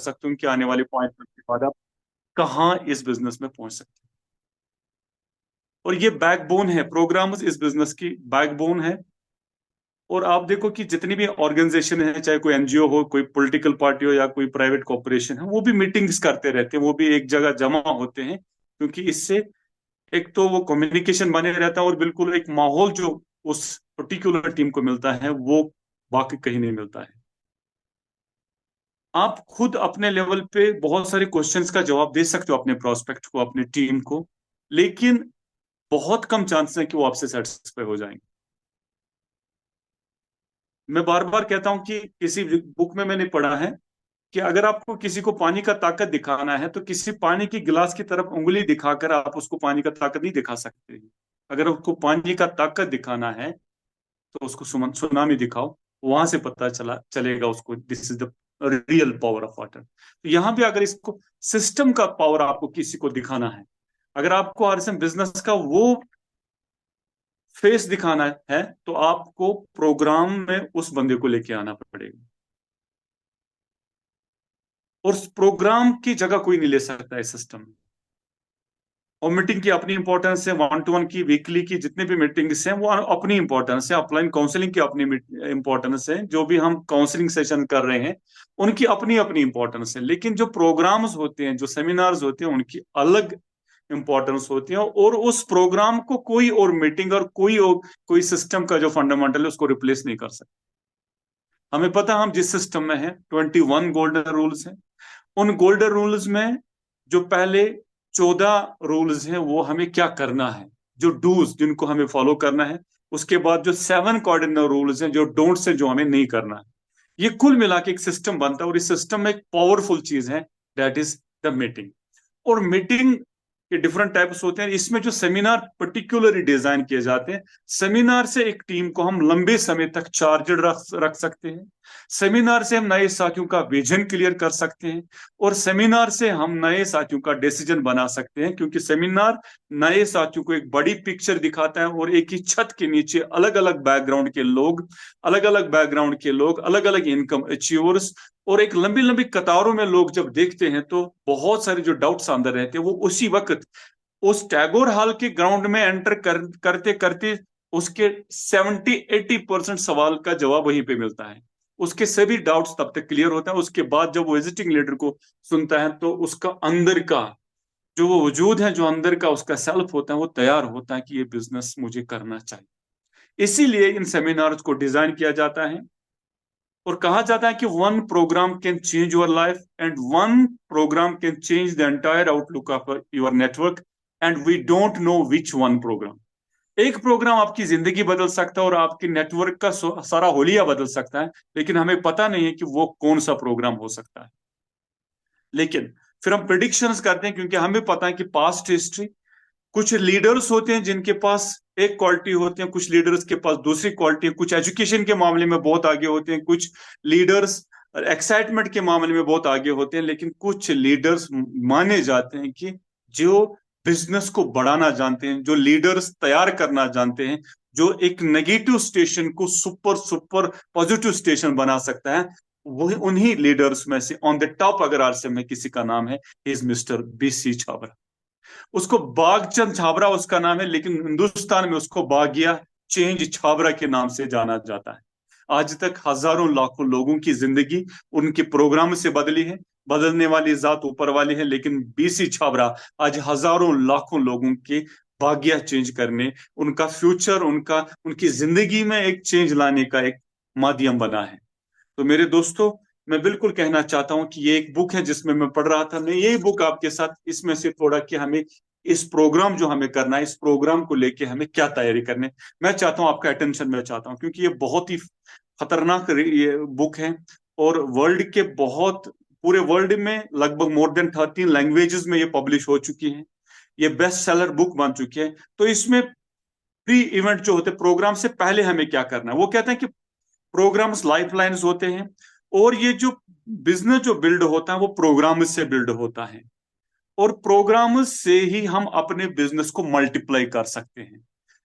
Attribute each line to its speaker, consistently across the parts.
Speaker 1: सकते हो कि आने वाले 5 मिनट के बाद आप कहाँ इस बिजनेस में पहुंच सकते हैं। और ये बैकबोन है, प्रोग्राम्स इस बिजनेस की बैकबोन है। और आप देखो कि जितनी भी ऑर्गेनाइजेशन है, चाहे कोई एनजीओ हो, कोई पॉलिटिकल पार्टी हो, या कोई प्राइवेट कॉर्पोरेशन है, वो भी मीटिंग्स करते रहते हैं, वो भी एक जगह जमा होते हैं, क्योंकि इससे एक तो वो कम्युनिकेशन बने रहता है, और बिल्कुल एक माहौल जो उस पर्टिकुलर टीम को मिलता है वो बाकी कहीं नहीं मिलता है। आप खुद अपने लेवल पे बहुत सारे क्वेश्चंस का जवाब दे सकते हो अपने प्रोस्पेक्ट को, अपने टीम को, लेकिन बहुत कम चांस है कि वो आपसे सेटिस्फाई हो जाएंगे। मैं बार बार कहता हूं कि किसी बुक में मैंने पढ़ा है कि अगर आपको किसी को पानी का ताकत दिखाना है तो किसी पानी की गिलास की तरफ उंगली दिखाकर आप उसको पानी का ताकत नहीं दिखा सकते। अगर उसको पानी का ताकत दिखाना है तो उसको सुनामी दिखाओ, वहां से पता चलेगा उसको this is the real power of water. तो यहाँ भी अगर इसको सिस्टम का पावर आपको किसी को दिखाना है, अगर आपको आरएसएम बिजनेस का वो फेस दिखाना है, तो आपको प्रोग्राम में उस बंदे को लेके आना पड़ेगा। और प्रोग्राम की जगह कोई नहीं ले सकता है सिस्टम। और मीटिंग की अपनी इंपॉर्टेंस है, वन टू वन की, वीकली की जितनी भी मीटिंग्स हैं वो अपनी इंपॉर्टेंस है, ऑफलाइन काउंसलिंग की अपनी इंपॉर्टेंस है, जो भी हम काउंसलिंग सेशन कर रहे हैं उनकी अपनी अपनी इंपॉर्टेंस है। लेकिन जो प्रोग्राम्स होते हैं, जो सेमिनार्स होते हैं, उनकी अलग इंपॉर्टेंस होती है। और उस प्रोग्राम को कोई और मीटिंग और कोई सिस्टम का जो फंडामेंटल है उसको रिप्लेस नहीं कर सकता। हमें पता है हम जिस सिस्टम में है 21 गोल्डन रूल्स हैं। उन गोल्डन रूल्स में जो पहले 14 रूल्स हैं वो हमें क्या करना है, जो डूज जिनको हमें फॉलो करना है। उसके बाद जो 7 कार्डिनल रूल्स हैं, जो डोंट्स हैं, जो हमें नहीं करना है। ये कुल मिला के एक सिस्टम बनता है, और इस सिस्टम में एक पावरफुल चीज है, दैट इज द मीटिंग। और मीटिंग के डिफरेंट टाइप्स होते हैं। इसमें जो सेमिनार पर्टिकुलरली डिजाइन किए जाते हैं, सेमिनार से एक टीम को हम लंबे समय तक चार्जड रख सकते हैं। सेमिनार से हम नए साथियों का विजन क्लियर कर सकते हैं। और सेमिनार से हम नए साथियों का डिसीजन बना सकते हैं, क्योंकि सेमिनार नए साथियों को एक बड़ी पिक्चर दिखाता है, और एक ही छत के नीचे अलग अलग बैकग्राउंड के लोग, अलग अलग इनकम अचीवर्स, और एक लंबी लंबी कतारों में लोग जब देखते हैं तो बहुत सारे जो डाउट्स अंदर रहते हैं वो उसी वक्त उस टैगोर हॉल के ग्राउंड में एंटर करते करते उसके 70-80% सवाल का जवाब वहीं पे मिलता है। उसके सभी डाउट्स तब तक क्लियर होता है। उसके बाद जब वो विजिटिंग लीडर को सुनता है तो उसका अंदर का जो वो वजूद है, जो अंदर का उसका सेल्फ होता है, वो तैयार होता है कि ये बिजनेस मुझे करना चाहिए। इसीलिए इन सेमिनार्स को डिजाइन किया जाता है। और कहा जाता है कि one programme can change your life, and one programme can change the entire outlook of your network, and we don't know which one programme. एक प्रोग्राम आपकी जिंदगी बदल सकता है और आपकी नेटवर्क का सारा होलिया बदल सकता है, लेकिन हमें पता नहीं है कि वो कौन सा प्रोग्राम हो सकता है। लेकिन फिर हम प्रिडिक्शंस करते हैं, क्योंकि हमें पता है कि पास्ट हिस्ट्री, कुछ लीडर्स होते हैं जिनके पास एक क्वालिटी होती है, कुछ लीडर्स के पास दूसरी क्वालिटी है, कुछ एजुकेशन के मामले में बहुत आगे होते हैं, कुछ लीडर्स एक्साइटमेंट के मामले में बहुत आगे होते हैं, लेकिन कुछ लीडर्स माने जाते हैं कि जो बिजनेस को बढ़ाना जानते हैं, जो लीडर्स तैयार करना जानते हैं, जो एक नेगेटिव स्टेशन को सुपर सुपर पॉजिटिव स्टेशन बना सकता है, वही उन्हीं लीडर्स में से ऑन द टॉप अगर आरसीएम में किसी का नाम है, इज मिस्टर बीसी छाबड़ा। उसको बागचंद छाबरा उसका नाम है, लेकिन हिंदुस्तान में उसको बागिया चेंज छाबरा के नाम से जाना जाता है। आज तक हजारों लाखों लोगों की जिंदगी उनके प्रोग्राम से बदली है। बदलने वाली जात ऊपर वाली है, लेकिन बीसी छाबरा आज हजारों लाखों लोगों के भाग्य चेंज करने, उनका फ्यूचर, उनका उनकी जिंदगी में एक चेंज लाने का एक माध्यम बना है। तो मेरे दोस्तों, मैं बिल्कुल कहना चाहता हूं कि ये एक बुक है जिसमें मैं पढ़ रहा था। मैं यही बुक आपके साथ इसमें से थोड़ा कि हमें इस प्रोग्राम जो हमें करना है, इस प्रोग्राम को लेके हमें क्या तैयारी करनी है, मैं चाहता हूं आपका अटेंशन मैं चाहता हूं, क्योंकि ये बहुत ही खतरनाक ये बुक है। और वर्ल्ड के बहुत पूरे वर्ल्ड में लगभग मोर देन 13 लैंग्वेजेस में ये पब्लिश हो चुकी है। ये बेस्ट सेलर बुक बन चुकी है। तो इसमें प्री इवेंट जो होते हैं, प्रोग्राम से पहले हमें क्या करना है, वो कहते हैं कि प्रोग्राम्स लाइफ लाइन्स होते हैं, और ये जो बिजनेस जो बिल्ड होता है वो प्रोग्राम से बिल्ड होता है। और प्रोग्राम से ही हम अपने बिजनेस को मल्टीप्लाई कर सकते हैं।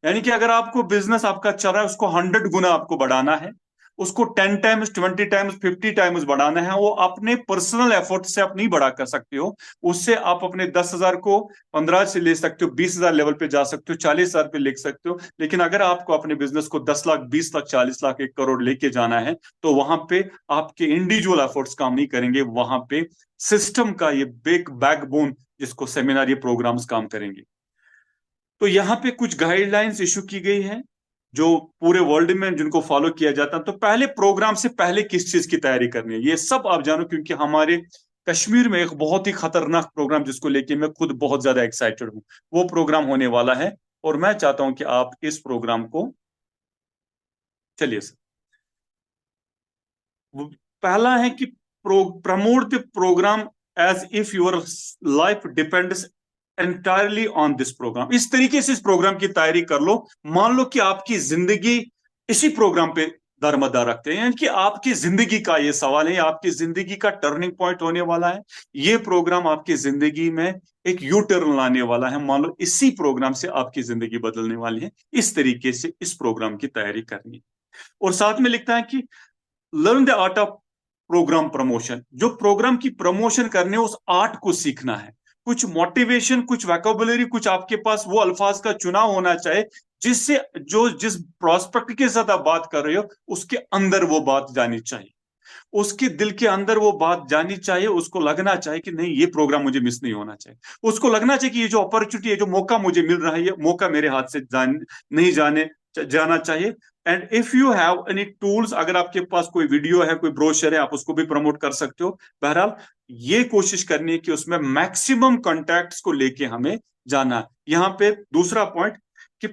Speaker 1: यानी कि अगर आपको बिजनेस आपका चल रहा है, उसको 100 गुना आपको बढ़ाना है, उसको 10 टाइम्स 20 टाइम्स 50 टाइम्स बढ़ाना है, वो अपने पर्सनल एफर्ट से आप नहीं बढ़ा कर सकते हो। उससे आप अपने 10,000 को 15 से ले सकते हो, 20,000 लेवल पे जा सकते हो, 40,000 पे ले सकते हो। लेकिन अगर आपको अपने बिजनेस को 10 लाख 20 लाख 40 लाख 1 करोड़ लेके जाना है, तो वहां पे आपके इंडिविजुअल एफर्ट्स काम नहीं करेंगे, वहां पे सिस्टम का ये बिग बैकबोन जिसको सेमिनार ये प्रोग्राम्स काम करेंगे। तो यहाँ पे कुछ गाइडलाइंस इशू की गई है जो पूरे वर्ल्ड में जिनको फॉलो किया जाता है। तो पहले प्रोग्राम से पहले किस चीज की तैयारी करनी है ये सब आप जानो, क्योंकि हमारे कश्मीर में एक बहुत ही खतरनाक प्रोग्राम जिसको लेके मैं खुद बहुत ज्यादा एक्साइटेड हूँ, वो प्रोग्राम होने वाला है। और मैं चाहता हूं कि आप इस प्रोग्राम को, चलिए सर, पहला है कि promote the programme as if your life depends entirely on this programme. इस तरीके से इस प्रोग्राम की तैयारी कर लो, मान लो कि आपकी जिंदगी इसी प्रोग्राम पे दरमदार रखते हैं, यानी कि आपकी जिंदगी का ये सवाल है, आपकी जिंदगी का टर्निंग पॉइंट होने वाला है। ये प्रोग्राम आपकी जिंदगी में एक यू टर्न लाने वाला है, मान लो इसी प्रोग्राम से आपकी जिंदगी बदलने वाली है। इस तरीके से इस प्रोग्राम की तैयारी करनी है। और साथ में लिखता है कि learn the art of programme promotion. जो प्रोग्राम की प्रमोशन करने उस आर्ट को सीखना है। कुछ मोटिवेशन, कुछ वैकेबुलरी, कुछ आपके पास वो अल्फाज का चुनाव होना चाहिए जिससे जो जिस प्रोस्पेक्ट के साथ आप बात कर रहे हो उसके अंदर वो बात जानी चाहिए, उसके दिल के अंदर वो बात जानी चाहिए। उसको लगना चाहिए कि नहीं, ये प्रोग्राम मुझे मिस नहीं होना चाहिए। उसको लगना चाहिए कि ये जो अपॉर्चुनिटी है, जो मौका मुझे मिल रहा है, ये मौका मेरे हाथ से नहीं जाना चाहिए। And if you have any tools, अगर आपके पास कोई वीडियो है, कोई ब्रोशर है, आप उसको भी प्रमोट कर सकते हो। बहरहाल ये कोशिश करनी है कि उसमें मैक्सिमम कॉन्टैक्ट्स को लेके हमें जाना है। यहां पे दूसरा पॉइंट कि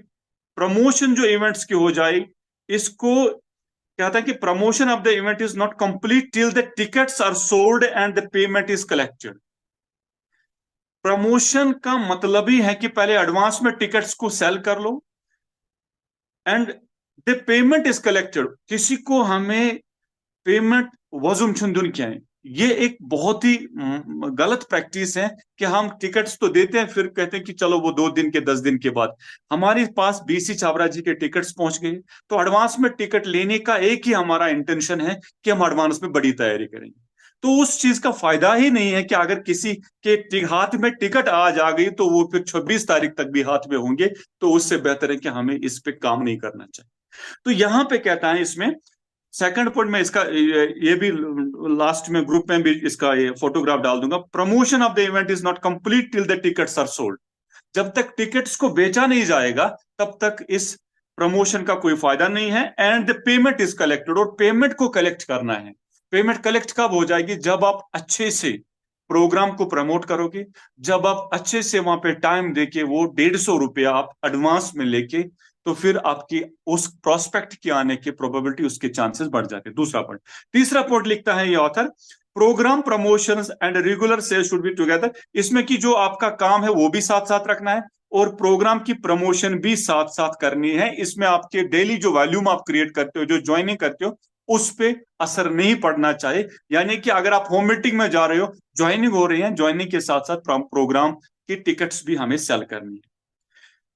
Speaker 1: प्रमोशन जो इवेंट्स की हो जाए, इसको कहता है कि promotion of the event is not complete till the tickets are sold and the payment is collected. Promotion का मतलब ही है कि पहले एडवांस में टिकट्स को सेल कर लो and the payment is collected. किसी को हमें पेमेंट वजूम छुंदुन क्या है, ये एक बहुत ही गलत प्रैक्टिस है कि हम टिकट्स तो देते हैं, फिर कहते हैं कि चलो वो 2 दिन के 10 दिन के बाद हमारे पास बीसी छाबरा जी के टिकट्स पहुंच गए। तो एडवांस में टिकट लेने का एक ही हमारा इंटेंशन है कि हम एडवांस में बड़ी तैयारी करेंगे। तो उस चीज का फायदा ही नहीं है कि अगर किसी के हाथ में टिकट आज आ गई तो वो फिर 26 तारीख तक भी हाथ में होंगे। तो उससे बेहतर है कि हमें इस पे काम नहीं करना चाहिए। तो यहां पे कहता है इसमें सेकंड पॉइंट में इसका ये भी लास्ट में ग्रुप में भी इसका ये फोटोग्राफ डाल दूंगा। Promotion of the event is not complete till the tickets are sold. जब तक टिकट्स को बेचा नहीं जाएगा तब तक इस प्रमोशन का कोई फायदा नहीं है। And the payment is collected, और पेमेंट को कलेक्ट करना है। पेमेंट कलेक्ट कब हो जाएगी? जब आप अच्छे से प्रोग्राम को प्रमोट करोगे, जब आप अच्छे से वहां पे टाइम देके वो 150 रुपया आप एडवांस में लेके, तो फिर आपकी उस प्रोस्पेक्ट के आने की प्रोबेबिलिटी, उसके चांसेस बढ़ जाते हैं। दूसरा पॉइंट। तीसरा पॉइंट लिखता है ये author, programme promotions and regular sales should be together. इसमें कि जो आपका काम है वो भी साथ साथ रखना है और प्रोग्राम की प्रमोशन भी साथ साथ करनी है। इसमें आपके डेली जो वॉल्यूम आप क्रिएट करते हो, जो ज्वाइनिंग करते हो, उस पे असर नहीं पड़ना चाहिए। यानी कि अगर आप होम मीटिंग में जा रहे हो, ज्वाइनिंग हो रही है, ज्वाइनिंग के साथ साथ प्रोग्राम की टिकट्स भी हमें सेल करनी है।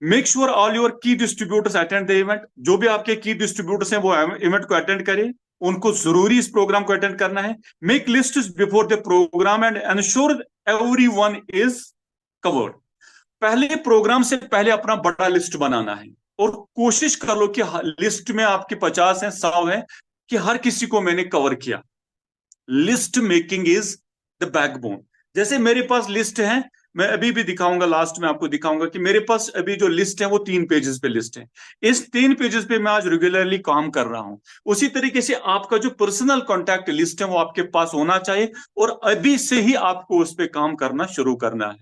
Speaker 1: मेक श्योर ऑल योर की डिस्ट्रीब्यूटर्स अटेंड द इवेंट। जो भी आपके की डिस्ट्रीब्यूटर्स हैं वो इवेंट को अटेंड करें, उनको जरूरी इस प्रोग्राम को अटेंड करना है। Make list before the programme and ensure everyone is covered. पहले प्रोग्राम से पहले अपना बड़ा लिस्ट बनाना है और कोशिश कर लो कि लिस्ट में आपके 50 है, 100 है, कि हर किसी को मैंने कवर किया। List making is the backbone. जैसे मेरे पास लिस्ट है, मैं अभी भी दिखाऊंगा, लास्ट में आपको दिखाऊंगा कि मेरे पास अभी जो लिस्ट है वो 3 पेजेस पे लिस्ट है। इस 3 पेजेस पे मैं आज रेगुलरली काम कर रहा हूं। उसी तरीके से आपका जो पर्सनल कॉन्टैक्ट लिस्ट है वो आपके पास होना चाहिए और अभी से ही आपको उस पर काम करना शुरू करना है।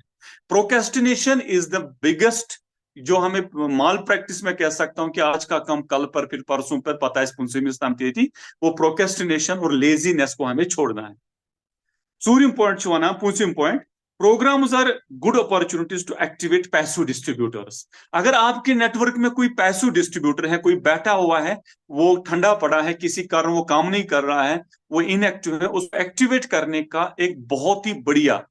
Speaker 1: प्रोकेस्टिनेशन इज द बिगेस्ट, जो हमें माल प्रैक्टिस में कह सकता हूं कि आज का काम कल पर, फिर परसों पर, पता है थी, वो प्रोकेस्टिनेशन और लेजीनेस को हमें छोड़ना है। सूर्य पॉइंट चुना पूछिम point, programmes are good opportunities to activate passive distributors. अगर आपके नेटवर्क में कोई पैसिव डिस्ट्रीब्यूटर है, कोई बैठा हुआ है, वो ठंडा पड़ा है, किसी कारण वो काम नहीं कर रहा है, वो इनएक्टिव है, उसको एक्टिवेट करने का एक बहुत ही बढ़िया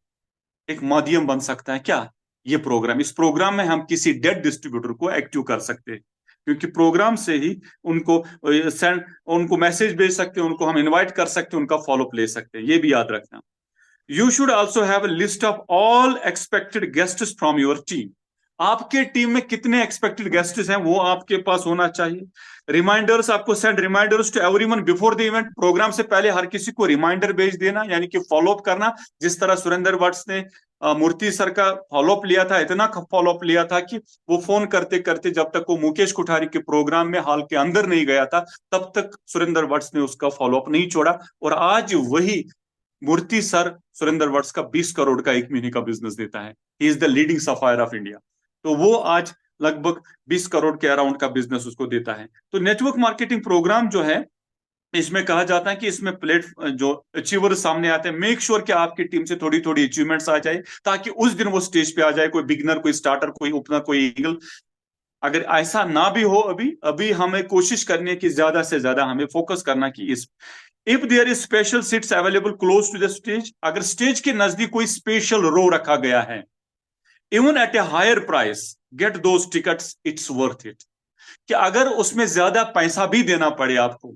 Speaker 1: एक माध्यम बन सकता है क्या? ये प्रोग्राम। इस प्रोग्राम में हम किसी डेड डिस्ट्रीब्यूटर को एक्टिव कर सकते हैं। क्योंकि प्रोग्राम से ही उनको सेंड, उनको मैसेज भेज सकते हैं, उनको हम इनवाइट कर सकते हैं, उनका फॉलोअप ले सकते हैं। ये भी याद रखना। You should also have a list of all expected guests from your team. आपके टीम में कितने एक्सपेक्टेड गेस्ट्स हैं वो आपके पास होना चाहिए। रिमाइंडर्स, आपको send reminders to everyone before the event. Programme से पहले हर किसी को रिमाइंडर भेज देना, यानी कि फॉलोअप करना। जिस तरह सुरेंद्र वट्स ने मूर्ति सर का फॉलोअप लिया था, इतना फॉलोअप लिया था कि वो फोन करते करते जब तक वो मुकेश कोठारी के प्रोग्राम में हॉल के अंदर नहीं गया था, तब तक सुरेंद्र वट्स ने उसका फॉलोअप नहीं छोड़ा। और आज वही मूर्ति सर सुरेंद्र वट्स का 20 करोड़ का एक महीने का बिजनेस देता है। He is the leading sapphire of India. तो वो आज लगभग 20 करोड़ के अराउंड का बिजनेस उसको देता है। तो नेटवर्क मार्केटिंग प्रोग्राम जो है, इसमें कहा जाता है कि इसमें प्लेट जो अचीवर सामने आते हैं, मेक श्योर कि आपकी टीम से थोड़ी थोड़ी अचीवमेंट्स आ जाए, ताकि उस दिन वो स्टेज पे आ जाए, कोई बिगनर, कोई स्टार्टर, कोई ओपनर, कोई ईगल। अगर ऐसा ना भी हो, अभी अभी हमें कोशिश करनी है कि ज्यादा से ज्यादा हमें फोकस करना कि इस if there is special seats available close to the stage, अगर स्टेज के नजदीक कोई स्पेशल रो रखा गया है, even at a higher price, get those tickets, it's worth it. कि अगर उसमें ज्यादा पैसा भी देना पड़े आपको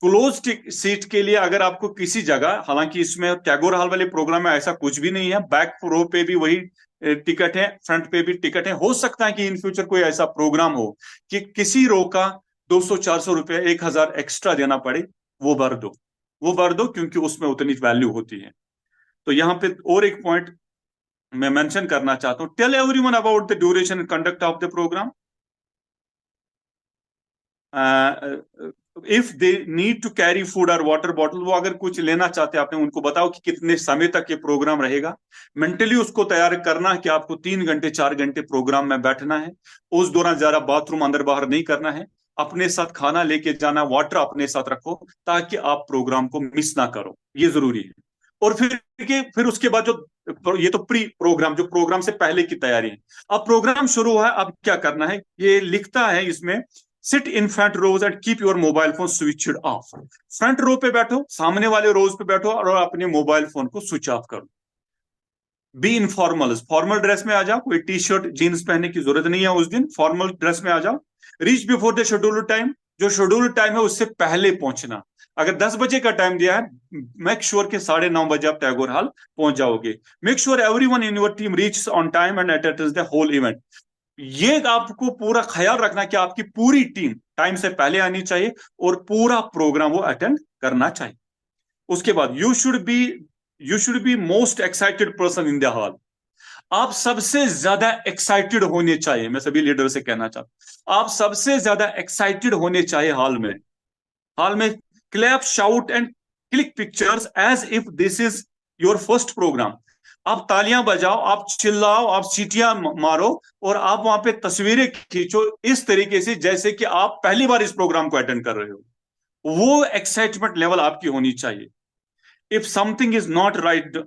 Speaker 1: क्लोज सीट के लिए, अगर आपको किसी जगह, हालांकि इसमें टैगोर हॉल वाले प्रोग्राम में ऐसा कुछ भी नहीं है, बैक रो पे भी वही टिकट है, फ्रंट पे भी टिकट है। हो सकता है कि इन फ्यूचर कोई ऐसा प्रोग्राम हो कि किसी रो का 200-400 रुपए, 1000 एक्स्ट्रा देना पड़े, वो भर दो, वो भर दो, क्योंकि उसमें उतनी वैल्यू होती है। तो यहाँ पे और एक पॉइंट मैं मेंशन करना चाहता हूं, tell everyone about the duration and conduct of the programme. If they need to carry food और वाटर बॉटल, वो अगर कुछ लेना चाहते हैं आपने, उनको बताओ कि कितने समय तक ये प्रोग्राम रहेगा। मेंटली उसको तैयार करना कि आपको 3 घंटे 4 घंटे प्रोग्राम में बैठना है। उस दौरान ज्यादा बाथरूम अंदर बाहर नहीं करना है। अपने साथ खाना लेके जाना, वाटर अपने साथ रखो, ताकि आप प्रोग्राम को मिस ना करो, ये जरूरी है। और फिर उसके बाद जो ये तो प्री प्रोग्राम, जो प्रोग्राम से पहले की तैयारी है। अब प्रोग्राम शुरू हुआ है, अब क्या करना है, ये लिखता है इसमें, sit in front rows and keep your mobile phone switched off. Front row पे बैठो, सामने वाले रोज पे बैठो और अपने मोबाइल फोन को स्विच ऑफ करो। बी इनफॉर्मल, फॉर्मल ड्रेस में आ जाओ, कोई टी शर्ट जीन्स पहनने की जरूरत नहीं है उस दिन, फॉर्मल ड्रेस में आ जाओ। Reach before the scheduled time, जो शेड्यूल्ड टाइम है उससे पहले पहुंचना। अगर 10 बजे का टाइम दिया है, मेक श्योर के 9:30 बजे आप टैगोर हॉल पहुंच जाओगे। Make sure everyone in your team reach on time and attends the whole event. ये आपको पूरा ख्याल रखना कि आपकी पूरी टीम टाइम से पहले आनी चाहिए और पूरा प्रोग्राम वो अटेंड करना चाहिए। उसके बाद you should be most excited person in the hall. आप सबसे ज्यादा एक्साइटेड होने चाहिए। मैं सभी लीडर से कहना चाहता हूं, आप सबसे ज्यादा एक्साइटेड होने चाहिए हॉल में clap, shout and click pictures as if this is your first programme. आप तालियां बजाओ, आप चिल्लाओ, आप सीटियां मारो और आप वहां पे तस्वीरें खींचो इस तरीके से जैसे कि आप पहली बार इस प्रोग्राम को अटेंड कर रहे हो। वो एक्साइटमेंट लेवल आपकी होनी चाहिए। If something is not right,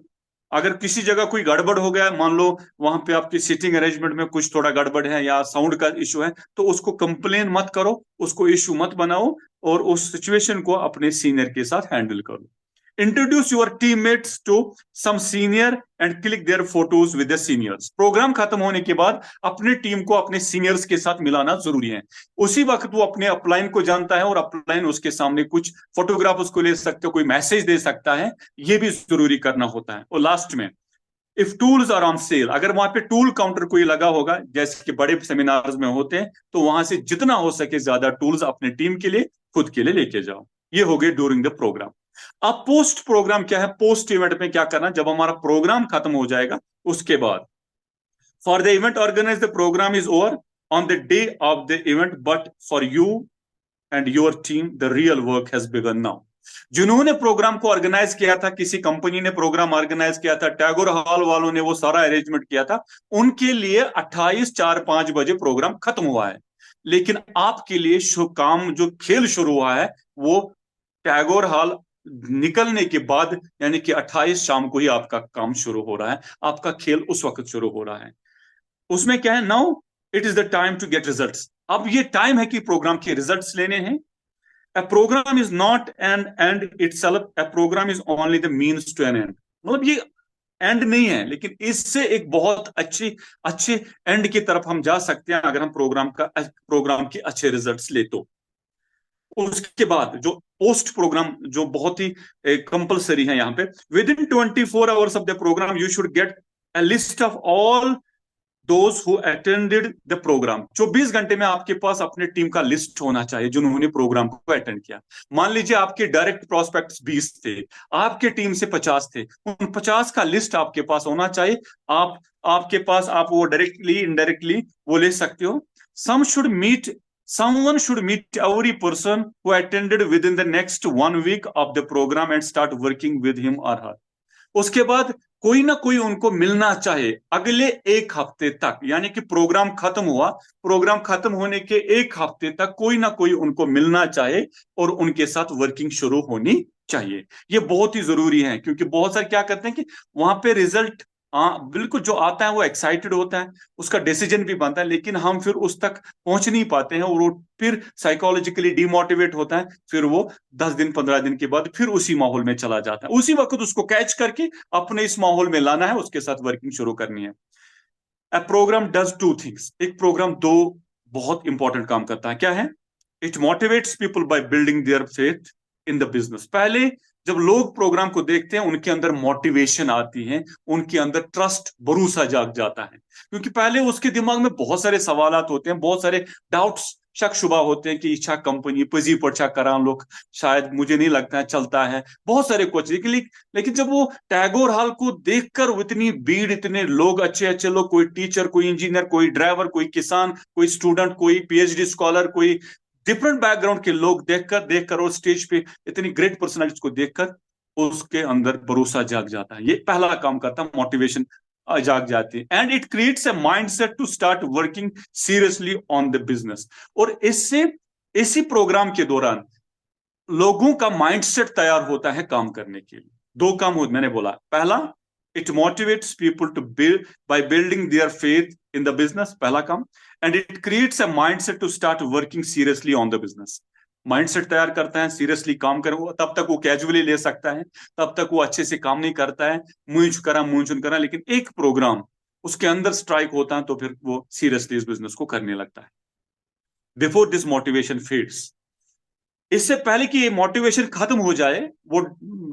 Speaker 1: अगर किसी जगह कोई गड़बड़ हो गया, मान लो वहां पे आपकी सीटिंग अरेंजमेंट में कुछ थोड़ा गड़बड़ है या साउंड का इशू है, तो उसको कंप्लेन मत करो, उसको इशू मत बनाओ और उस सिचुएशन को अपने सीनियर के साथ हैंडल करो। Introduce your teammates to some senior and click their photos with the seniors. Programme खत्म होने के बाद अपनी टीम को अपने सीनियर्स के साथ मिलाना जरूरी है। उसी वक्त वो अपने अपलाइन को जानता है और अपलाइन उसके सामने कुछ फोटोग्राफ उसको ले सकते हो, कोई मैसेज दे सकता है, ये भी जरूरी करना होता है। और लास्ट में, if tools are on sale, अगर वहां पे टूल काउंटर कोई लगा होगा जैसे कि बड़े सेमिनार्स में होते हैं, तो वहां से जितना हो सके ज्यादा टूल्स अपने टीम के लिए, खुद के लिए लेके जाओ। ये हो गए ड्यूरिंग द प्रोग्राम। अब पोस्ट प्रोग्राम क्या है, पोस्ट इवेंट में क्या करना, जब हमारा प्रोग्राम खत्म हो जाएगा उसके बाद, for the event organise the programme is over on the day of the event, but for you and your team the real work has begun now. जिन्होंने प्रोग्राम को ऑर्गेनाइज किया था, किसी कंपनी ने प्रोग्राम ऑर्गेनाइज किया था, Tagore hall वालों ने वो सारा अरेंजमेंट किया था, उनके लिए 28-4-5 बजे प्रोग्राम खत्म हुआ है। लेकिन आपके लिए काम, जो खेल शुरू हुआ है, वो टैगोर हॉल निकलने के बाद, यानी कि 28 शाम को ही आपका काम शुरू हो रहा है, आपका खेल उस वक्त शुरू हो रहा है। उसमें क्या है, now it is the time to get results. अब ये टाइम है कि प्रोग्राम के रिजल्ट्स लेने हैं। A program is not an end itself, a program is only the means to an end। मतलब ये एंड नहीं है, लेकिन इससे एक बहुत अच्छे एंड की तरफ हम जा सकते हैं अगर हम प्रोग्राम के अच्छे रिजल्ट्स ले तो। उसके बाद जो पोस्ट प्रोग्राम, जो बहुत ही कंपलसरी है यहाँ पे, within 24 hours of the programme you should get a list of all those who attended the programme. 24 घंटे में आपके पास अपने टीम का लिस्ट होना चाहिए जिन्होंने प्रोग्राम को अटेंड किया। मान लीजिए आपके डायरेक्ट प्रोस्पेक्ट्स 20 थे, आपके टीम से 50 थे, उन 50 का लिस्ट आपके पास होना चाहिए। आप आपके पास आप वो डायरेक्टली इनडायरेक्टली वो ले सकते हो। Some should meet Someone should meet every person who attended within the next 1 week of the program and start working with him or her. उसके बाद कोई ना कोई उनको मिलना चाहे अगले 1 हफ्ते तक, यानी कि प्रोग्राम खत्म हुआ, प्रोग्राम खत्म होने के 1 हफ्ते तक कोई ना कोई उनको मिलना चाहे और उनके साथ वर्किंग शुरू होनी चाहिए। ये बहुत ही जरूरी है, क्योंकि बहुत सारे क्या करते हैं कि वहां पे रिजल्ट, हाँ बिल्कुल, जो आता है वो एक्साइटेड होता है, उसका डिसीजन भी बनता है, लेकिन हम फिर उस तक पहुंच नहीं पाते हैं और वो फिर साइकोलॉजिकली डिमोटिवेट होता है। फिर वो 10 दिन 15 दिन के बाद फिर उसी माहौल में चला जाता है। उसी वक्त उसको कैच करके अपने इस माहौल में लाना है, उसके साथ वर्किंग शुरू करनी है। ए प्रोग्राम डज टू थिंग्स, एक प्रोग्राम दो बहुत इंपॉर्टेंट काम करता है। क्या है? It motivates people bye building their faith in the business. पहले जब लोग प्रोग्राम को देखते हैं उनके अंदर मोटिवेशन आती है, उनके अंदर ट्रस्ट, भरोसा जाग जाता है, क्योंकि पहले उसके दिमाग में बहुत सारे सवालात होते हैं, बहुत सारे डाउट्स, शक शुबा होते हैं कि इच्छा कंपनी पजी पढ़ा करा लोग, शायद मुझे नहीं लगता है चलता है, बहुत सारे कुछ। लेकिन जब वो टैगोर हॉल को देखकर इतनी भीड़, इतने लोग, अच्छे अच्छे लोग, कोई टीचर, कोई इंजीनियर, कोई ड्राइवर, कोई किसान, कोई स्टूडेंट, कोई पीएचडी स्कॉलर, कोई डिफरेंट बैकग्राउंड के लोग देखकर और स्टेज पे इतनी ग्रेट पर्सनालिटीज को देखकर उसके अंदर भरोसा जाग जाता है। ये पहला काम करता है, मोटिवेशन जाग जाती है। And it creates a mindset to start working seriously on the business. और इससे इसी प्रोग्राम के दौरान लोगों का माइंडसेट तैयार होता है काम करने के लिए। दो काम हो, मैंने बोला, पहला it motivates people to build by building their faith in the business, पहला काम। And it creates a mindset to start working seriously on the business. Mindset तैयार करता है, सीरियसली काम करे, तब तक वो कैजुअली ले सकता है, तब तक वो अच्छे से काम नहीं करता है, मुंह करा, लेकिन एक प्रोग्राम उसके अंदर स्ट्राइक होता है तो फिर वो सीरियसली इस बिजनेस को करने लगता है। बिफोर दिस मोटिवेशन फेड्स, इससे पहले कि ये मोटिवेशन खत्म हो जाए, वो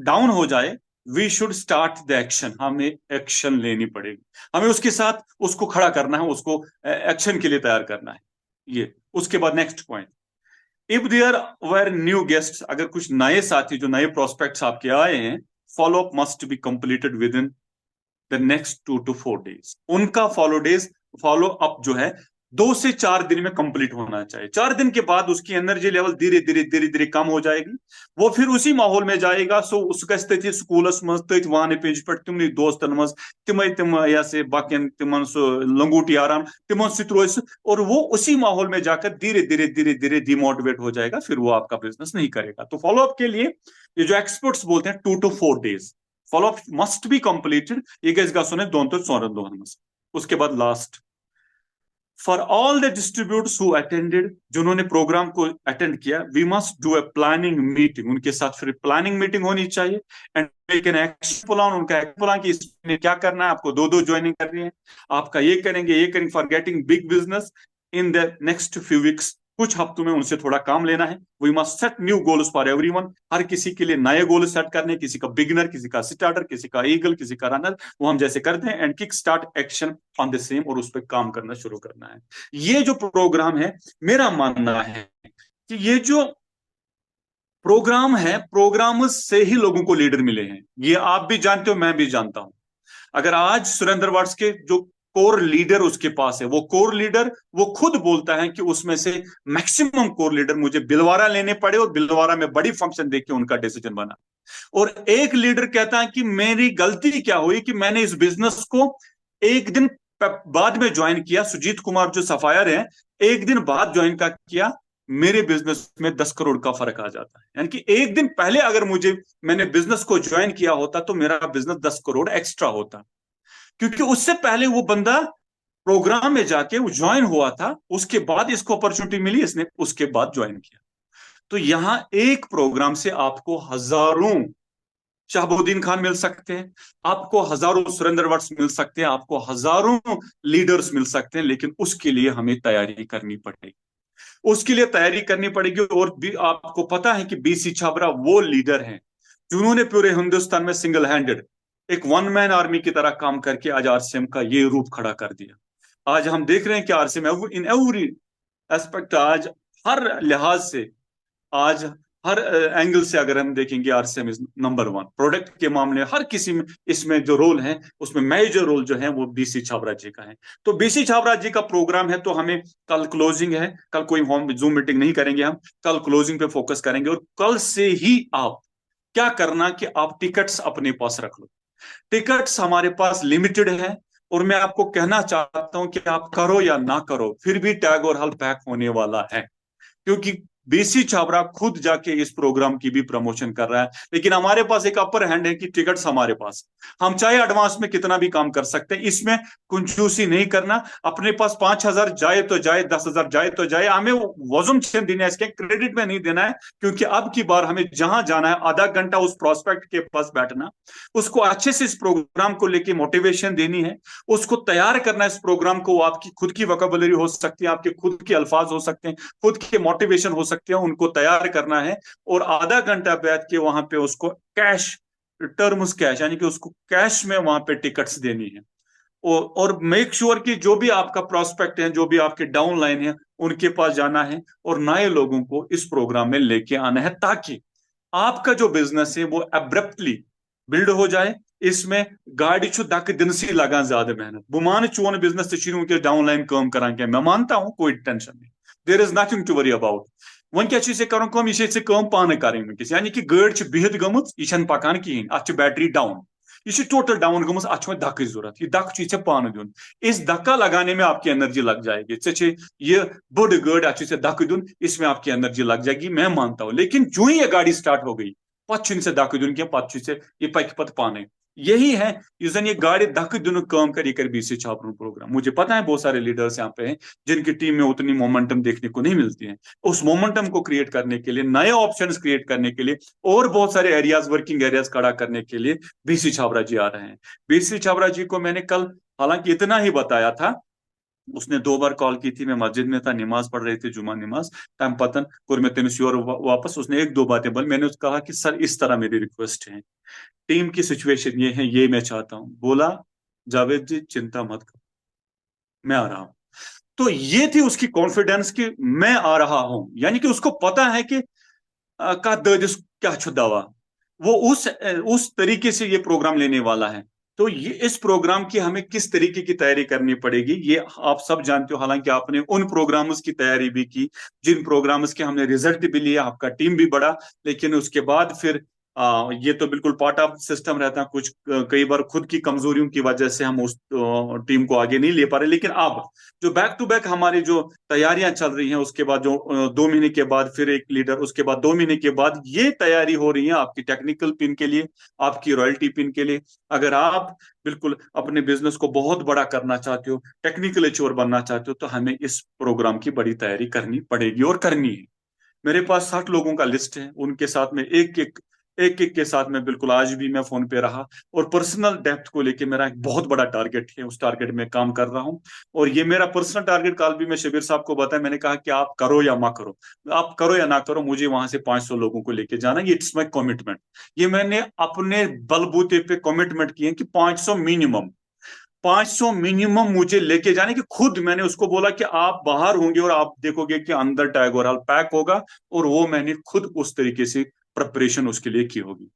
Speaker 1: डाउन हो जाए, we should start the action. हमें एक्शन लेनी पड़ेगी, हमें उसके साथ उसको खड़ा करना है, उसको एक्शन के लिए तैयार करना है। ये उसके बाद next point, if there were new guest, अगर कुछ नए साथी, जो नए प्रोस्पेक्ट्स आपके आए हैं, follow up must be completed with in the next 2 to 4 days। उनका फॉलो अप जो है 2 से 4 दिन में कंप्लीट होना चाहिए। 4 दिन के बाद उसकी एनर्जी लेवल धीरे धीरे कम हो जाएगी, वो फिर उसी माहौल में जाएगा। सो उसका स्थिति स्कूलस मज तथ वन पेज पे तिमन दोस्तन मज तिम से बाकी तिमन सो लंगूटी आराम तिमन रोज, और वो उसी माहौल में जाकर धीरे धीरे डिमोटिवेट हो जाएगा, फिर वो आपका बिजनेस नहीं करेगा। तो फॉलोअप के लिए ये जो एक्सपर्ट्स बोलते हैं 2 to 4 days follow up must be completed. ये गजगा सुने 2 to 4 उसके बाद लास्ट, for all the distributors who attended, जिन्होंने प्रोग्राम को अटेंड किया, we must do a planning meeting. उनके साथ फिर प्लानिंग मीटिंग होनी चाहिए and make an action plan. उनका एक्शन प्लान कि इसमें क्या करना है, आपको 2 2 ज्वाइनिंग करनी है, आपका ये करेंगे for getting big business in the next few weeks. कुछ हफ्तों में उनसे थोड़ा काम लेना है। We must set new goals for everyone. हर किसी के लिए नए गोल सेट करने, किसी का बिगिनर, किसी का स्टार्टर, किसी का ईगल, किसी का रनर, वो हम जैसे करते हैं, and kick start action on the same, और उस पर काम करना शुरू करना है। ये जो प्रोग्राम है, मेरा मानना है कि ये जो प्रोग्राम है, प्रोग्राम से ही लोगों को लीडर मिले हैं। ये आप भी जानते हो, मैं भी जानता हूं। अगर आज सुरेंद्र वाट्स के जो कोर लीडर उसके पास है, वो कोर लीडर वो खुद बोलता है कि उसमें से मैक्सिमम कोर लीडर मुझे बिलवारा लेने पड़े, और बिलवारा में बड़ी फंक्शन देख के उनका डिसीजन बना। और एक लीडर कहता है कि मेरी गलती क्या हुई कि मैंने इस बिजनेस को एक दिन बाद में ज्वाइन किया। सुजीत कुमार जो सफायर है, एक दिन बाद ज्वाइन का किया, मेरे बिजनेस में 10 करोड़ का फर्क आ जाता है। यानी कि एक दिन पहले अगर मैंने बिजनेस को ज्वाइन किया होता तो मेरा बिजनेस 10 करोड़ एक्स्ट्रा होता, क्योंकि उससे पहले वो बंदा प्रोग्राम में जाके वो ज्वाइन हुआ था, उसके बाद इसको अपॉर्चुनिटी मिली, इसने उसके बाद ज्वाइन किया। तो यहां एक प्रोग्राम से आपको हजारों शहाबुद्दीन खान मिल सकते हैं, आपको हजारों सुरेंद्र वट्स मिल सकते हैं, आपको हजारों लीडर्स मिल सकते हैं, लेकिन उसके लिए हमें तैयारी करनी पड़ेगी। उसके लिए तैयारी करनी पड़ेगी। और भी आपको पता है कि बीसी छाबरा वो लीडर हैं जिन्होंने पूरे हिंदुस्तान में सिंगल हैंडेड एक वन मैन आर्मी की तरह काम करके आज आरसीएम का ये रूप खड़ा कर दिया। आज हम देख रहे हैं कि आरसीएम इन एवरी एस्पेक्ट, आज हर लिहाज से, आज हर एंगल से अगर हम देखेंगे RCM is number one product के मामले, हर किसी में इसमें जो रोल है उसमें मेजर रोल जो है वो बीसी छाबरा जी का है। तो बीसी छाबरा जी का प्रोग्राम है, तो हमें कल क्लोजिंग है, कल कोई होम जूम मीटिंग नहीं करेंगे, हम कल क्लोजिंग पे फोकस करेंगे। और कल से ही आप क्या करना कि आप टिकट्स अपने पास रख लो। टिकट्स हमारे पास लिमिटेड है, और मैं आपको कहना चाहता हूं कि आप करो या ना करो फिर भी टैगोर हॉल पैक होने वाला है, क्योंकि बीसी छाबरा खुद जाके इस प्रोग्राम की भी प्रमोशन कर रहा है। लेकिन हमारे पास एक अपर हैंड है कि टिकट्स हमारे पास, हम चाहे एडवांस में कितना भी काम कर सकते हैं, इसमें कंजूसी नहीं करना। अपने पास 5,000 जाए तो जाए, 10,000 जाए तो जाए, हमें वजन छेन देना है, इसके क्रेडिट में नहीं देना है। क्योंकि अब की बार हमें जहां जाना है आधा घंटा उस प्रोस्पेक्ट के पास बैठना, उसको अच्छे से इस प्रोग्राम को लेके मोटिवेशन देनी है, उसको तैयार करना है इस प्रोग्राम को। आपकी खुद की वोकैबुलरी हो सकती है, आपके खुद के अल्फाज हो सकते हैं, खुद के मोटिवेशन हो सकते हैं, उनको तैयार करना है। और आधा घंटा बैठ के वहां पे उसको कैश, टर्म्स कैश, यानी कि उसको कैश में वहां पे टिकट्स देनी है। और मेक श्योर कि जो भी आपका प्रोस्पेक्ट है, जो भी आपके डाउन लाइन है, उनके पास जाना है और नए लोगों को इस प्रोग्राम में लेके आना है, ताकि आपका जो बिजनेस है वो एब्रप्टली बिल्ड हो जाए। इसमें गाड़ी छु दक दिन से लगा ज्यादा मेहनत बुमान चोन बिजनेस के डाउन लाइन काम करान क्या, मैं मानता हूं कोई टेंशन नहीं, there is nothing to worry about. वन क्या कर कम यह कम पान कर वनकस, यानी कि गाड़ी बिहत गम यह पकान कहें, अत बैटरी डाउन, यह टोटल डाउन गम, अत दक जरूरत, यह दक पान दिन, इस धक्का लगाने में आपकी एनर्जी लग जाएगी। ये बड़ गाड़ अत धक् दिन, इसमें आपकी एनर्जी लग जाएगी, मैं मानता हूं। लेकिन जो ही ये गाड़ी स्टार्ट हो गई पे धक् दिन कह पे पक पे पाने, यही है जन ये गाड़ी धक् दिन काम कर बीसी छापरू प्रोग्राम। मुझे पता है बहुत सारे लीडर्स यहाँ पे हैं जिनकी टीम में उतनी मोमेंटम देखने को नहीं मिलती है। उस मोमेंटम को क्रिएट करने के लिए, नए ऑप्शंस क्रिएट करने के लिए, और बहुत सारे एरियाज, वर्किंग एरियाज खड़ा करने के लिए बीसी छाबरा जी आ रहे हैं। बीसी छाबरा जी को मैंने कल हालांकि इतना ही बताया था, उसने 2 बार कॉल की थी, मैं मस्जिद में था, नमाज पढ़ रही थी, जुमा नमाज, तम पतन और मैं तेन श्योर वापस। उसने 1-2 बातें बोल, मैंने उसको कहा कि सर इस तरह मेरी रिक्वेस्ट है, टीम की सिचुएशन ये है, ये मैं चाहता हूं। बोला जावेद जी चिंता मत करो, मैं आ रहा हूं। तो ये थी उसकी कॉन्फिडेंस कि मैं आ रहा हूं, यानी कि उसको पता है कि का दर्ज क्या दवा, वो उस तरीके से ये प्रोग्राम लेने वाला है। तो ये इस प्रोग्राम की हमें किस तरीके की तैयारी करनी पड़ेगी ये आप सब जानते हो। हालांकि आपने उन प्रोग्राम्स की तैयारी भी की जिन प्रोग्राम्स के हमने रिजल्ट भी लिया, आपका टीम भी बढ़ा, लेकिन उसके बाद फिर ये तो बिल्कुल पार्ट ऑफ सिस्टम रहता है। कुछ कई बार खुद की कमजोरियों की वजह से हम उस टीम को आगे नहीं ले पा रहे। लेकिन अब जो बैक टू बैक हमारी जो तैयारियां चल रही हैं, उसके बाद जो 2 महीने के बाद फिर एक लीडर, उसके बाद 2 महीने के बाद ये तैयारी हो रही है आपकी टेक्निकल पिन के लिए, आपकी रॉयल्टी पिन के लिए। अगर आप बिल्कुल अपने बिजनेस को बहुत बड़ा करना चाहते हो, टेक्निकल एच्योर बनना चाहते हो, तो हमें इस प्रोग्राम की बड़ी तैयारी करनी पड़ेगी और करनी है। मेरे पास 60 लोगों का लिस्ट है, उनके साथ में एक एक के साथ में बिल्कुल आज भी मैं फोन पे रहा। और पर्सनल डेप्थ को लेके मेरा एक बहुत बड़ा टारगेट है, उस टारगेट में काम कर रहा हूं। और ये मेरा पर्सनल टारगेट कल भी मैं शबीर साहब को बताया, मैंने कहा कि आप करो या ना करो, आप करो या ना करो, मुझे वहां से 500 लोगों को लेके जाना, ये इट्स माई कमिटमेंट। ये मैंने अपने बलबूते पे कमिटमेंट किए कि 500 मिनिमम मुझे लेके जाने की। खुद मैंने उसको बोला कि आप बाहर होंगे और आप देखोगे कि अंदर टैगोर हॉल पैक होगा, और वो मैंने खुद उस तरीके से प्रिपरेशन उसके लिए की होगी।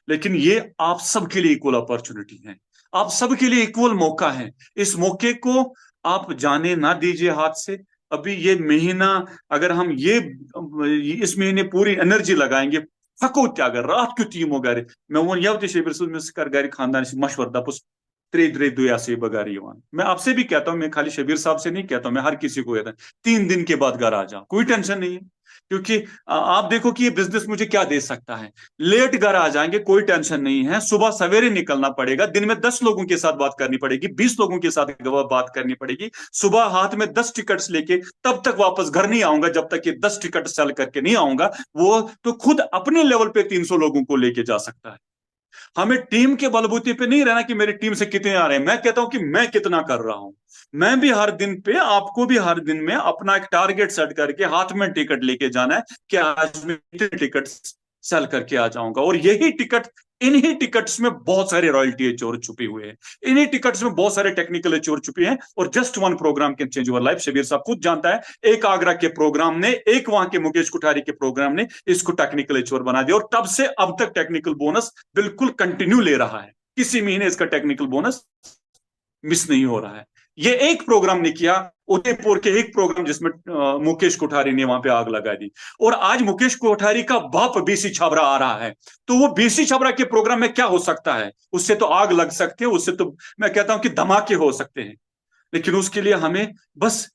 Speaker 1: लेकिन ये आप सबके लिए इक्वल अपॉर्चुनिटी है, आप सबके लिए इक्वल मौका है। इस मौके को आप जाने ना दीजिए हाथ से। अभी ये महीना अगर हम ये इस महीने पूरी एनर्जी लगाएंगे, थको क्या अगर रात क्यों टीम हो गए, मैं वो यह शबीर कर खानदान से मशवर दपुस त्रे द्रे दुया से बगार युवान। मैं आपसे भी कहता हूं, मैं खाली शबीर साहब से नहीं कहता हूं, मैं हर किसी को कहता हूं 3 दिन के बाद घर आ जा, कोई टेंशन नहीं है। क्योंकि आप देखो कि ये बिजनेस मुझे क्या दे सकता है। लेट घर आ जाएंगे कोई टेंशन नहीं है, सुबह सवेरे निकलना पड़ेगा, दिन में 10 लोगों के साथ बात करनी पड़ेगी, 20 लोगों के साथ बात करनी पड़ेगी, सुबह हाथ में 10 टिकट्स लेके तब तक वापस घर नहीं आऊंगा जब तक ये 10 टिकट सेल करके नहीं आऊंगा। वो तो खुद अपने लेवल पे 300 लोगों को लेके जा सकता है। हमें टीम के बलबूते पे नहीं रहना कि मेरी टीम से कितने आ रहे हैं, मैं कहता हूं कि मैं कितना कर रहा हूं। मैं भी हर दिन पे, आपको भी हर दिन में अपना एक टारगेट सेट करके हाथ में टिकट लेके जाना है कि आज मैं इतने टिकट सेल करके आ जाऊंगा। और यही टिकट, इन्हीं टिकट्स में बहुत सारे रॉयल्टी चोर छुपी हुए हैं, इन्हीं टिकट्स में बहुत सारे टेक्निकल चोर छुपे हैं। और just one programme can change your life. Shabir साहब खुद जानता है, एक आगरा के प्रोग्राम ने, एक वहां के मुकेश कुठारी के प्रोग्राम ने इसको टेक्निकल चोर बना दिया। और तब से अब तक टेक्निकल बोनस बिल्कुल कंटिन्यू ले रहा है, किसी महीने इसका टेक्निकल बोनस मिस नहीं हो रहा है। ये एक प्रोग्राम ने किया, उदयपुर के एक प्रोग्राम जिसमें मुकेश कोठारी ने वहां पे आग लगा दी। और आज मुकेश कोठारी का बाप बीसी छाबरा आ रहा है, तो वो बीसी छाबरा के प्रोग्राम में क्या हो सकता है? उससे तो आग लग सकती है, उससे तो मैं कहता हूं कि धमाके हो सकते हैं। लेकिन उसके लिए हमें बस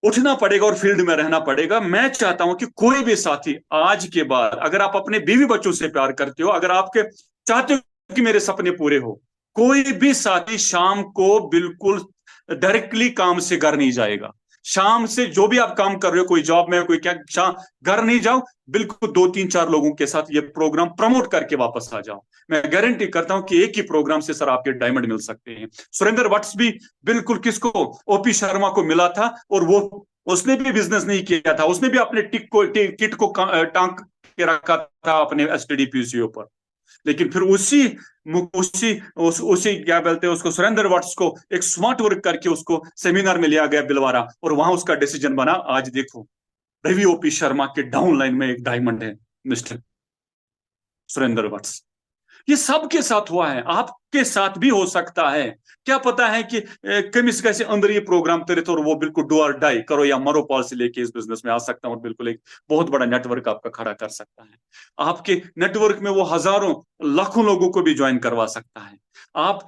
Speaker 1: उठना पड़ेगा और फील्ड में रहना पड़ेगा। मैं चाहता हूं कि कोई भी साथी आज के बाद, अगर आप अपने बीवी बच्चों से प्यार करते हो, अगर आपके चाहते हो कि मेरे सपने पूरे हो, कोई भी साथी शाम को बिल्कुल डायरेक्टली काम से घर नहीं जाएगा। शाम से जो भी आप काम कर रहे हो, कोई जॉब में, कोई क्या, शाम घर नहीं जाओ, बिल्कुल दो तीन चार लोगों के साथ ये प्रोग्राम प्रमोट करके वापस आ जाओ। मैं गारंटी करता हूं कि एक ही प्रोग्राम से सर आपके डायमंड मिल सकते हैं। सुरेंद्र वट्स भी बिल्कुल किसको, ओपी शर्मा को मिला था, और वो, उसने भी बिजनेस नहीं किया था, उसने भी अपने किट को टांग के रखा था अपने एसटीडी पीसीओ पर। लेकिन फिर उसी क्या बोलते हैं उसको, सुरेंद्र वट्स को एक स्मार्ट वर्क करके उसको सेमिनार में लिया गया बिलवारा, और वहां उसका डिसीजन बना। आज देखो रवि ओपी शर्मा के डाउन लाइन में एक डायमंड है मिस्टर सुरेंद्र वट्स। ये सबके साथ हुआ है, आपके साथ भी हो सकता है। क्या पता है कि केमिस्ट कैसे अंदर ये प्रोग्राम करे तो वो बिल्कुल डू और डाई, करो या मरो पॉलिसी लेके इस बिजनेस में आ सकता हूँ, और बिल्कुल एक बहुत बड़ा नेटवर्क आपका खड़ा कर सकता है। आपके नेटवर्क में वो हजारों लाखों लोगों को भी ज्वाइन करवा सकता है। आप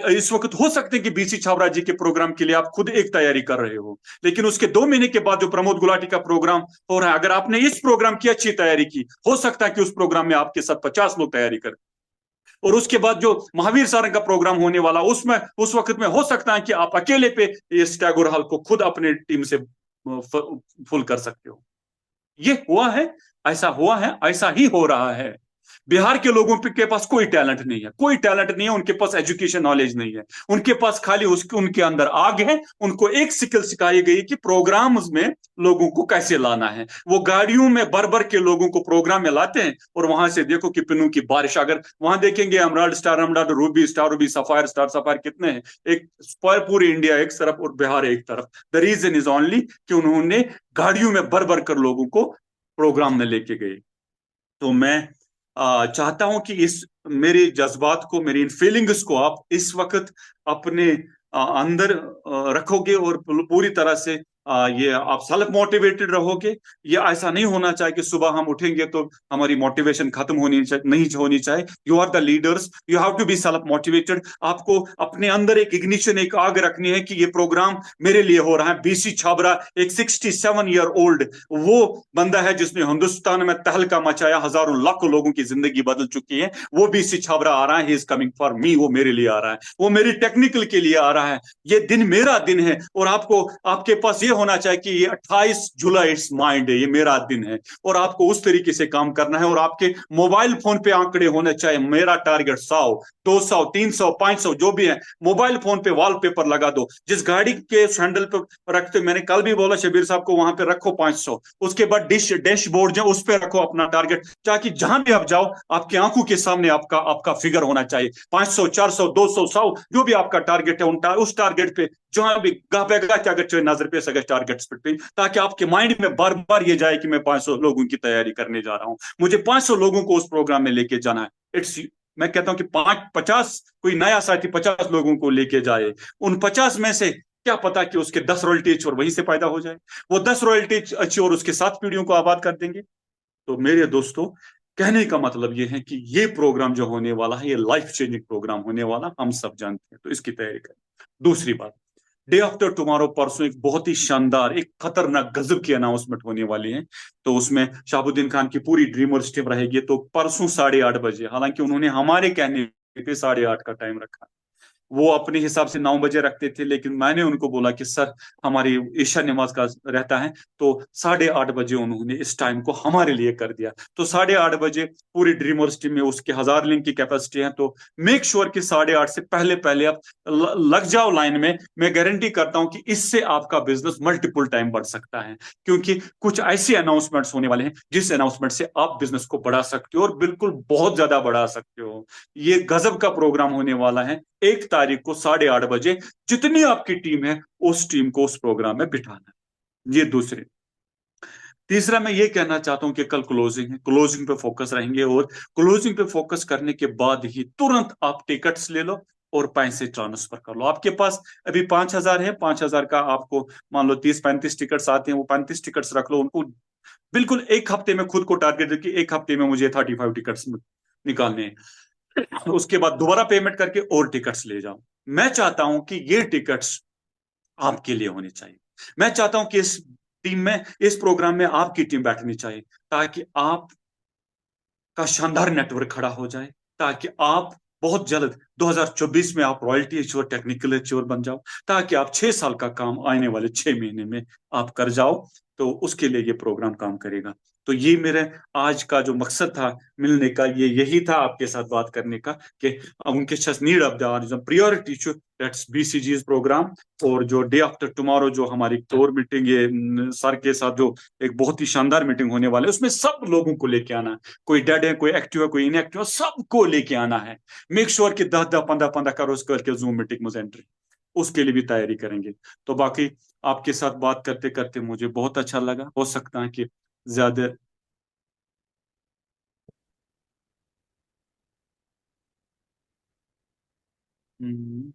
Speaker 1: इस वक्त हो सकते हैं कि बीसी छाबरा जी के प्रोग्राम के लिए आप खुद एक तैयारी कर रहे हो, लेकिन उसके 2 महीने के बाद जो प्रमोद गुलाटी का प्रोग्राम हो रहा है, अगर आपने इस प्रोग्राम की अच्छी तैयारी की, हो सकता है कि उस प्रोग्राम में आपके साथ 50 लोग तैयारी करें। और उसके बाद जो महावीर सारंग का प्रोग्राम होने वाला, उसमें उस वक्त में हो सकता है कि आप अकेले पे इस टैगोर हॉल को खुद अपनी टीम से फुल कर सकते हो। ये हुआ है, ऐसा हुआ है, ऐसा ही हो रहा है। बिहार के लोगों के पास कोई टैलेंट नहीं है, कोई टैलेंट नहीं है, उनके पास एजुकेशन नॉलेज नहीं है, उनके पास खाली उसके उनके अंदर आग है। उनको एक स्किल सिखाई गई कि प्रोग्राम्स में लोगों को कैसे लाना है। वो गाड़ियों में भर भर के लोगों को प्रोग्राम में लाते हैं, और वहां से देखो कि पिनों की बारिश। अगर वहां देखेंगे emerald star, emerald, Ruby star, Ruby sapphire star, sapphire कितने हैं, एक पूरी इंडिया एक तरफ और बिहार एक तरफ। द रीजन इज ओनली कि उन्होंने गाड़ियों में भर भर कर लोगों को प्रोग्राम में लेके गए। तो मैं चाहता हूं कि इस मेरे जज्बात को, मेरी इन फीलिंग्स को आप इस वक्त अपने अंदर रखोगे, और पूरी तरह से ये आप सेल्फ मोटिवेटेड रहोगे। ये ऐसा नहीं होना चाहिए कि सुबह हम उठेंगे तो हमारी मोटिवेशन खत्म होनी चाहिए, नहीं होनी चाहिए। You are the leaders, you have to be self motivated. आपको अपने अंदर एक इग्निशन, एक आग रखनी है कि ये प्रोग्राम मेरे लिए हो रहा है। बीसी छाबरा एक 67 ईयर ओल्ड वो बंदा है जिसने हिंदुस्तान में तहलका मचाया, हजारों लाखों लोगों की जिंदगी बदल चुकी है। वो बीसी छाबरा आ रहा है, he is coming for me. वो मेरे लिए आ रहा है, वो मेरी टेक्निकल के लिए आ रहा है। ये दिन मेरा दिन है, और आपको, आपके पास ये होना चाहिए कि ये 28 जुलाई इट्स माइंड है, ये मेरा दिन है, और आपको उस तरीके से काम करना है। और आपके मोबाइल फोन पे आंकड़े होने चाहिए, मेरा टारगेट 100, 200, 300, 500 जो भी है, मोबाइल फोन पे वॉलपेपर लगा दो। जिस गाड़ी के हैंडल पे रखते, मैंने कल भी बोला शबीर साहब को, वहां पे रखो 500। उसके बाद डैशबोर्ड जो उस पे रखो अपना टारगेट, ताकि जहां भी आप जाओ आपकी आंखों के सामने आपका आपका फिगर होना चाहिए। 500, 400, 200, 100 जो भी आपका टारगेट है, उस टारगेट पे जहां भी गहपेगा क्या अगर नजर पे सके टारगेट पे, ताकि आपके माइंड में बार बार ये जाए कि मैं 500 लोगों की तैयारी करने जा रहा हूं, मुझे 500 लोगों को उस प्रोग्राम में लेके जाना है। इट्स, मैं कहता हूं कि 50, कोई नया साथी 50 लोगों को लेके जाए, उन 50 में से क्या पता कि उसके 10 रॉयल्टी और वहीं से पैदा हो जाए। वो 10 रॉयल्टी अच्छी और उसके 7 पीढ़ियों को आबाद कर देंगे। तो मेरे दोस्तों, कहने का मतलब ये है कि ये प्रोग्राम जो होने वाला है, ये लाइफ चेंजिंग प्रोग्राम होने वाला, हम सब जानते हैं, तो इसकी तैयारी करें। दूसरी बात, डे आफ्टर टुमारो, परसों एक बहुत ही शानदार, एक खतरनाक गजब की अनाउंसमेंट होने वाली है। तो उसमें शाहबुद्दीन खान की पूरी ड्रीमर्स टीम रहेगी। तो परसों 8:30 बजे, हालांकि उन्होंने हमारे कहने पे 8:30 का टाइम रखा, वो अपने हिसाब से 9 बजे रखते थे, लेकिन मैंने उनको बोला कि सर हमारी ईशा नमाज का रहता है, तो 8:30 बजे उन्होंने इस टाइम को हमारे लिए कर दिया। तो 8:30 बजे पूरी ड्रीमर्स टीम में उसके 1,000 लिंक की कैपेसिटी है, तो मेक श्योर कि 8:30 से पहले पहले आप लग जाओ लाइन में। मैं गारंटी करता हूं कि इससे आपका बिजनेस मल्टीपल टाइम बढ़ सकता है, क्योंकि कुछ ऐसी अनाउंसमेंट्स होने वाले हैं जिस अनाउंसमेंट से आप बिजनेस को बढ़ा सकते हो, और बिल्कुल बहुत ज्यादा बढ़ा सकते हो। ये गजब का प्रोग्राम होने वाला है 1 तारीख को 8:30 बजे। जितनी आपकी टीम है उस टीम को उस प्रोग्राम में बिठाना है। ये दूसरे। तीसरा मैं ये कहना चाहता हूं कि कल क्लोजिंग है, क्लोजिंग पे फोकस रहेंगे, और क्लोजिंग पे फोकस करने के बाद ही तुरंत आप टिकट्स ले लो और पैसे ट्रांसफर कर लो। आपके पास अभी 5,000 है, 5,000 का आपको मान लो 30-35 टिकट्स आते हैं, वो 35 टिकट्स रख लो उनको। बिल्कुल एक हफ्ते में खुद को टारगेट दे कि एक हफ्ते में मुझे 35 टिकट्स निकालने हैं, उसके बाद दोबारा पेमेंट करके और टिकट्स ले जाओ। मैं चाहता हूं कि ये टिकट्स आपके लिए होनी चाहिए। मैं चाहता हूं कि इस टीम में, इस प्रोग्राम में आपकी टीम बैठनी चाहिए, ताकि आप का शानदार नेटवर्क खड़ा हो जाए, ताकि आप बहुत जल्द 2024 में आप रॉयल्टी एश्योर, टेक्निकल एश्योर बन जाओ, ताकि आप 6 साल का काम आने वाले 6 महीने में आप कर जाओ। तो उसके लिए ये प्रोग्राम काम करेगा। तो ये मेरे आज का जो मकसद था मिलने का, ये यही था आपके साथ बात करने का, कि उनके साथ need of the priority that's BCG's programme. और जो डे आफ्टर टुमारो जो हमारी कोर मीटिंग, ये सर के साथ जो एक बहुत ही शानदार मीटिंग होने वाले, उसमें सब लोगों को लेके आना। कोई डेड है, कोई एक्टिव है, कोई इनएक्टिव है, सबको लेके आना है। मेक श्योर कि 10-10, 15-15 का रोज करके जूम मीटिंग में एंट्री, उसके लिए भी तैयारी करेंगे। तो बाकी आपके साथ बात करते करते मुझे बहुत अच्छा लगा। हो सकता है कि ज्यादा। हम्म,